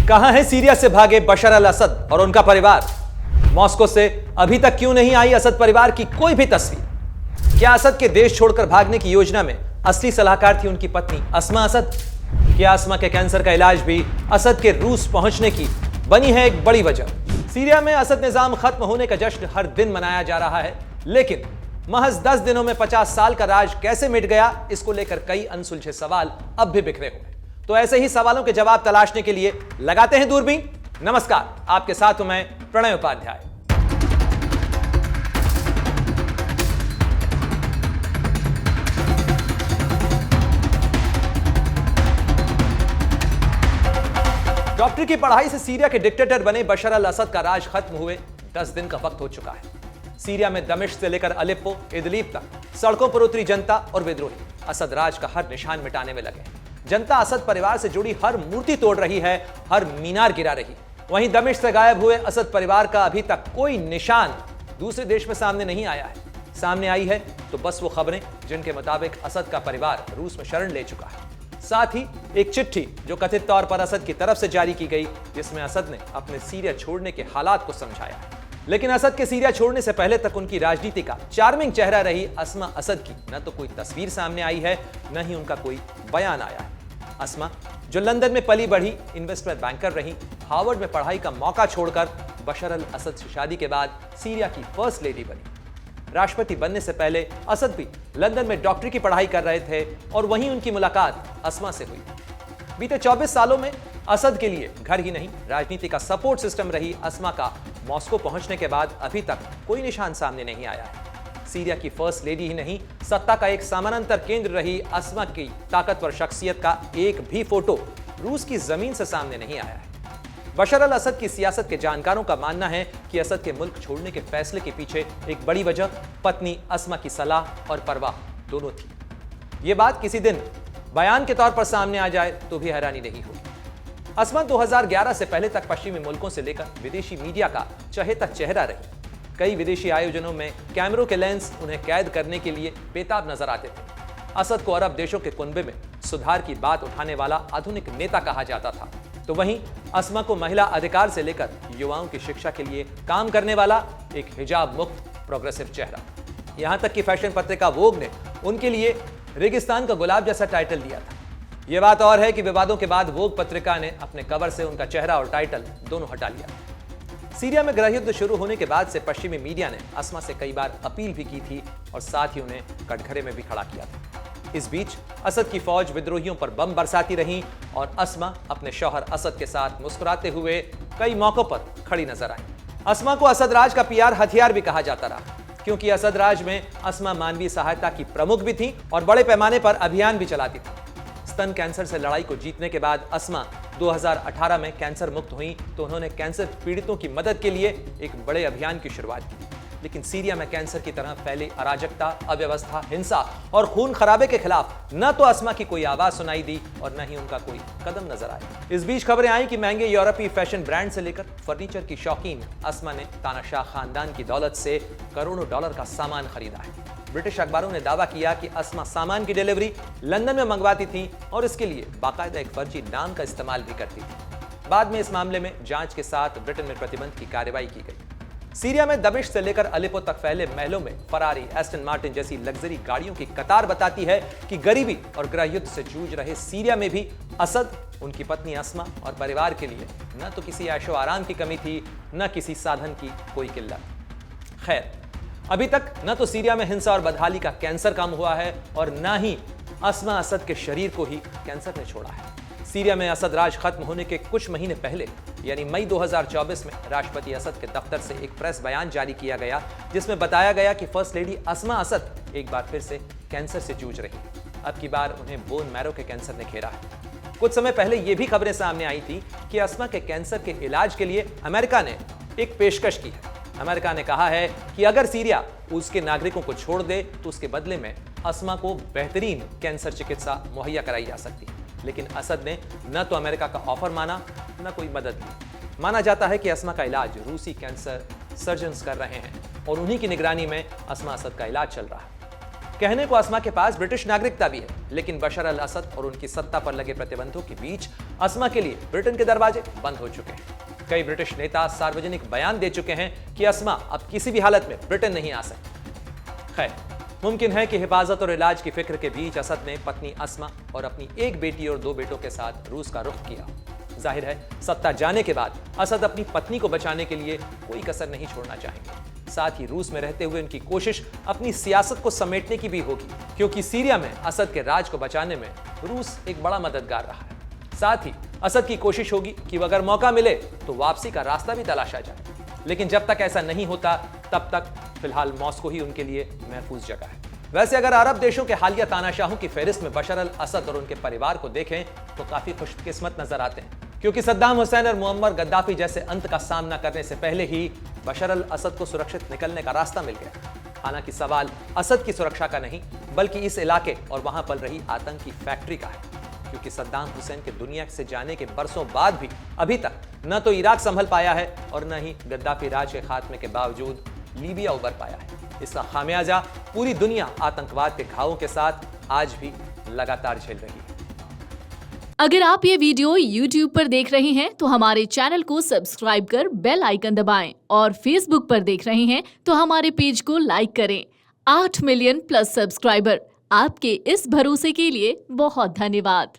कहां है सीरिया से भागे बशर अल असद और उनका परिवार? मॉस्को से अभी तक क्यों नहीं आई असद परिवार की कोई भी तस्वीर? क्या असद के देश छोड़कर भागने की योजना में असली सलाहकार थी उनकी पत्नी अस्मा असद? क्या अस्मा के कैंसर का इलाज भी असद के रूस पहुंचने की बनी है एक बड़ी वजह? सीरिया में असद निजाम खत्म होने का जश्न हर दिन मनाया जा रहा है, लेकिन महज 10 दिनों में 50 साल का राज कैसे मिट गया, इसको लेकर कई अनसुलझे सवाल अब भी बिखरे हुए। तो ऐसे ही सवालों के जवाब तलाशने के लिए लगाते हैं दूरबीन। नमस्कार, आपके साथ हूं मैं प्रणय उपाध्याय। डॉक्टरी की पढ़ाई से सीरिया के डिक्टेटर बने बशर अल असद का राज खत्म हुए 10 दिन का वक्त हो चुका है। सीरिया में दमिश्क से लेकर अलेप्पो, इदलिब तक सड़कों पर उतरी जनता और विद्रोही असद राज का हर निशान मिटाने में लगे। जनता असद परिवार से जुड़ी हर मूर्ति तोड़ रही है, हर मीनार गिरा रही। वहीं दमिश्क से गायब हुए असद परिवार का अभी तक कोई निशान दूसरे देश में सामने नहीं आया है। सामने आई है तो बस वो खबरें जिनके मुताबिक असद का परिवार रूस में शरण ले चुका है। साथ ही एक चिट्ठी जो कथित तौर पर असद की तरफ से जारी की गई, जिसमें असद ने अपने सीरिया छोड़ने के हालात को समझाया है। लेकिन असद के सीरिया छोड़ने से पहले तक उनकी राजनीति का चार्मिंग चेहरा रही अस्मा असद की न तो कोई तस्वीर सामने आई है, न ही उनका कोई बयान आया है। अस्मा, जो लंदन में पली बढ़ी इन्वेस्टमेंट बैंकर रही, हार्वर्ड में पढ़ाई का मौका छोड़कर बशर अल असद से शादी के बाद सीरिया की फर्स्ट लेडी बनी। राष्ट्रपति बनने से पहले असद भी लंदन में डॉक्टरी की पढ़ाई कर रहे थे और वहीं उनकी मुलाकात अस्मा से हुई। बीते 24 सालों में असद के लिए घर ही नहीं, राजनीति का सपोर्ट सिस्टम रही अस्मा का मॉस्को पहुंचने के बाद अभी तक कोई निशान सामने नहीं आया है। सीरिया की फर्स्ट लेडी ही नहीं, सत्ता का एक समानांतर केंद्र रही अस्मा की ताकतवर शख्सियत का एक भी फोटो रूस की जमीन से सामने नहीं आया है। बशर अल असद की सियासत के जानकारों का मानना है कि असद के मुल्क छोड़ने के फैसले के पीछे एक बड़ी वजह पत्नी अस्मा की सलाह और परवाह दोनों थी। यह बात किसी दिन बयान के तौर पर सामने आ जाए तो भी हैरानी नहीं होगी। अस्मा 2011 से पहले तक पश्चिमी मुल्कों से लेकर विदेशी मीडिया का चहेता चेहरा रही। कई विदेशी आयोजनों में कैमरों के लेंस उन्हें कैद करने के लिए बेताब नजर आते थे। असद को अरब देशों के कुनबे में सुधार की बात उठाने वाला आधुनिक नेता कहा जाता था, तो वहीं अस्मा को महिला अधिकार से लेकर युवाओं की शिक्षा के लिए काम करने वाला एक हिजाब मुक्त प्रोग्रेसिव चेहरा। यहां तक कि फैशन पत्रिका वोग ने उनके लिए रेगिस्तान का गुलाब जैसा टाइटल दिया था। यह बात और है कि विवादों के बाद वोग पत्रिका ने अपने कवर से उनका चेहरा और टाइटल दोनों हटा लिया। सीरिया में गृह युद्ध शुरू होने के बाद से पश्चिमी मीडिया ने अस्मा से कई बार अपील भी की थी और साथ ही उन्हें कटघरे में भी खड़ा किया था। इस बीच असद की फौज विद्रोहियों पर बम बरसाती रही और अस्मा अपने शौहर असद के साथ मुस्कुराते हुए कई मौकों पर खड़ी नजर आई। अस्मा को असद राज का पीआर हथियार भी कहा जाता रहा, क्योंकि असद राज में अस्मा मानवीय सहायता की प्रमुख भी थी और बड़े पैमाने पर अभियान भी चलाती थी। स्तन कैंसर से लड़ाई को जीतने के बाद अस्मा 2018 में कैंसर मुक्त हुई तो उन्होंने कैंसर पीड़ितों की मदद के लिए एक बड़े अभियान की शुरुआत की। लेकिन सीरिया में कैंसर की तरह फैली अराजकता, अव्यवस्था, हिंसा और खून खराबे के खिलाफ न तो अस्मा की कोई आवाज सुनाई दी और न ही उनका कोई कदम नजर आया। इस बीच खबरें आई कि महंगे यूरोपीय फैशन ब्रांड से लेकर फर्नीचर की शौकीन अस्मा ने तानाशाह खानदान की दौलत से करोड़ों डॉलर का सामान खरीदा है। ब्रिटिश अखबारों ने दावा किया कि अस्मा सामान की डिलीवरी लंदन में मंगवाती थी और इसके लिए बाकायदा एक फर्जी नाम का इस्तेमाल भी करती थी। बाद में इस मामले में जांच के साथ ब्रिटेन में प्रतिबंध की कार्रवाई की गई। सीरिया में दमिश्क से लेकर अलेप्पो तक फैले महलों में फरारी, एस्टन मार्टिन जैसी लग्जरी गाड़ियों की कतार बताती है कि गरीबी और गृह युद्ध से जूझ रहे सीरिया में भी असद, उनकी पत्नी अस्मा और परिवार के लिए न तो किसी ऐशो आराम की कमी थी, न किसी साधन की कोई किल्लत। खैर, अभी तक न तो सीरिया में हिंसा और बदहाली का कैंसर कम हुआ है और न ही अस्मा असद के शरीर को ही कैंसर ने छोड़ा है। सीरिया में असद राज खत्म होने के कुछ महीने पहले यानी मई 2024 में राष्ट्रपति असद के दफ्तर से एक प्रेस बयान जारी किया गया, जिसमें बताया गया कि फर्स्ट लेडी अस्मा असद एक बार फिर से कैंसर से जूझ रही। अब की बार उन्हें बोन मैरो के कैंसर ने घेरा है। कुछ समय पहले यह भी खबरें सामने आई थी कि अस्मा के कैंसर के इलाज के लिए अमेरिका ने एक पेशकश की है। अमेरिका ने कहा है कि अगर सीरिया उसके नागरिकों को छोड़ दे तो उसके बदले में अस्मा को बेहतरीन कैंसर चिकित्सा मुहैया कराई जा सकती है। लेकिन असद ने न तो अमेरिका का ऑफर माना, न कोई मदद दी। माना जाता है कि अस्मा का इलाज रूसी कैंसर सर्जन्स कर रहे हैं और उन्हीं की निगरानी में अस्मा असद का इलाज चल रहा है। कहने को अस्मा के पास ब्रिटिश नागरिकता भी है, लेकिन बशर अल असद और उनकी सत्ता पर लगे प्रतिबंधों के बीच अस्मा के लिए ब्रिटेन के दरवाजे बंद हो चुके हैं। कई ब्रिटिश नेता सार्वजनिक बयान दे चुके हैं कि अस्मा अब किसी भी हालत में ब्रिटेन नहीं आ सकती। खैर, मुमकिन है कि हिफाजत और इलाज की फिक्र के बीच असद ने पत्नी अस्मा और अपनी एक बेटी और 2 बेटों के साथ रूस का रुख किया। जाहिर है, सत्ता जाने के बाद असद अपनी पत्नी को बचाने के लिए कोई कसर नहीं छोड़ना चाहेंगे। साथ ही रूस में रहते हुए उनकी कोशिश अपनी सियासत को समेटने की भी होगी, क्योंकि सीरिया में असद के राज को बचाने में रूस एक बड़ा मददगार रहा है। साथ ही असद की कोशिश होगी कि अगर मौका मिले तो वापसी का रास्ता भी तलाशा जाए। लेकिन जब तक ऐसा नहीं होता, तब तक फिलहाल मॉस्को ही उनके लिए महफूज जगह है। वैसे अगर अरब देशों के हालिया तानाशाहों की फहरिस्त में बशर अल असद और उनके परिवार को देखें तो काफी खुशकिस्मत नजर आते हैं, क्योंकि सद्दाम हुसैन और मुअम्मर गद्दाफी जैसे अंत का सामना करने से पहले ही बशर अल असद को सुरक्षित निकलने का रास्ता मिल गया। हालांकि सवाल असद की सुरक्षा का नहीं, बल्कि इस इलाके और वहां पल रही आतंकी फैक्ट्री का है, क्योंकि सद्दाम हुसैन के दुनिया से जाने के बरसों बाद भी अभी तक न तो इराक संभल पाया है और न ही गद्दाफी राज के खात्मे के बावजूद लीबिया उबर पाया है। इसका खामियाजा पूरी दुनिया आतंकवाद के घावों के साथ आज भी लगातार झेल रही है। अगर आप ये वीडियो YouTube पर देख रहे हैं तो हमारे चैनल को सब्सक्राइब कर बेल आइकन दबाएं और Facebook पर देख रहे हैं तो हमारे पेज को लाइक करें। 8 मिलियन प्लस सब्सक्राइबर, आपके इस भरोसे के लिए बहुत धन्यवाद।